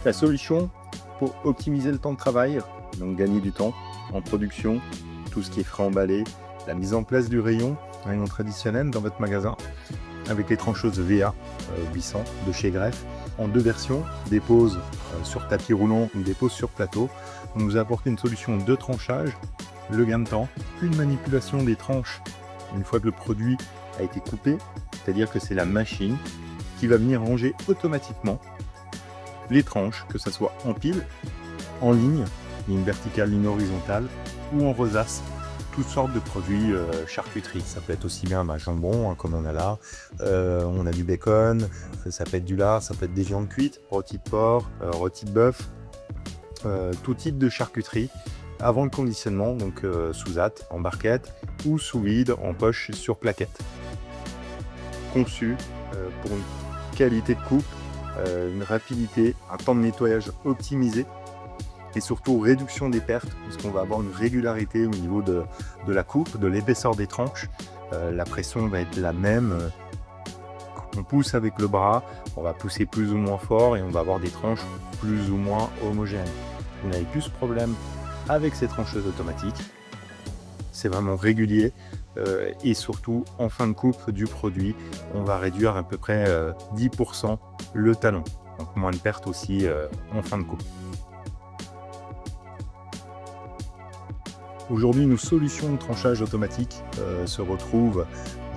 La solution pour optimiser le temps de travail, donc gagner du temps en production, tout ce qui est frais emballé, la mise en place du rayon traditionnel dans votre magasin, avec les trancheuses VA 800 de chez Greff, en deux versions, des poses sur tapis roulant ou des poses sur plateau. On nous a apporté une solution de tranchage, le gain de temps, une manipulation des tranches une fois que le produit a été coupé, c'est-à-dire que c'est la machine qui va venir ranger automatiquement les tranches, que ce soit en pile, en ligne, ligne verticale, ligne horizontale, ou en rosace, toutes sortes de produits charcuterie. Ça peut être aussi bien jambon, hein, comme on a là, on a du bacon, ça peut être du lard, ça peut être des viandes cuites, rôti de porc, rôti de bœuf, tout type de charcuterie, avant le conditionnement, donc sous hâte, en barquette, ou sous vide, en poche sur plaquette. Conçu pour une qualité de coupe, une rapidité, un temps de nettoyage optimisé et surtout réduction des pertes puisqu'on va avoir une régularité au niveau de la coupe, de l'épaisseur des tranches. La pression va être la même. On pousse avec le bras, on va pousser plus ou moins fort et on va avoir des tranches plus ou moins homogènes. Vous n'avez plus ce problème avec ces trancheuses automatiques. C'est vraiment régulier et surtout en fin de coupe du produit, on va réduire à peu près 10% le talon. Donc moins de pertes aussi en fin de coupe. Aujourd'hui, nos solutions de tranchage automatique se retrouvent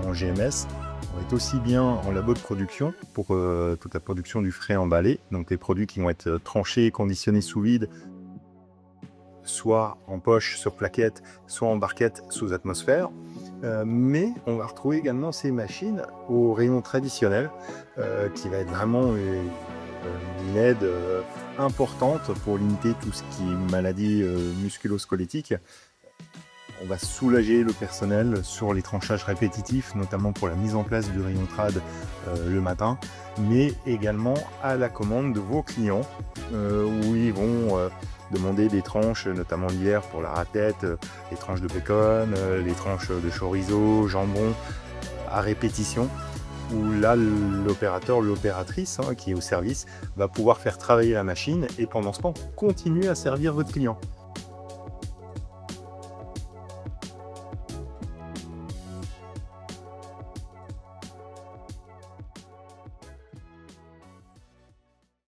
en GMS. On est aussi bien en labo de production pour toute la production du frais emballé, donc les produits qui vont être tranchés et conditionnés sous vide, soit en poche sur plaquette, soit en barquette sous atmosphère. Mais on va retrouver également ces machines au rayon traditionnel qui va être vraiment une aide importante pour limiter tout ce qui est maladie musculo-squelettique. On va soulager le personnel sur les tranchages répétitifs, notamment pour la mise en place du rayon trad le matin, mais également à la commande de vos clients où ils vont demander des tranches, notamment l'hiver pour la raclette, les tranches de bacon, les tranches de chorizo, jambon à répétition, où là l'opérateur, l'opératrice qui est au service va pouvoir faire travailler la machine et pendant ce temps continuer à servir votre client.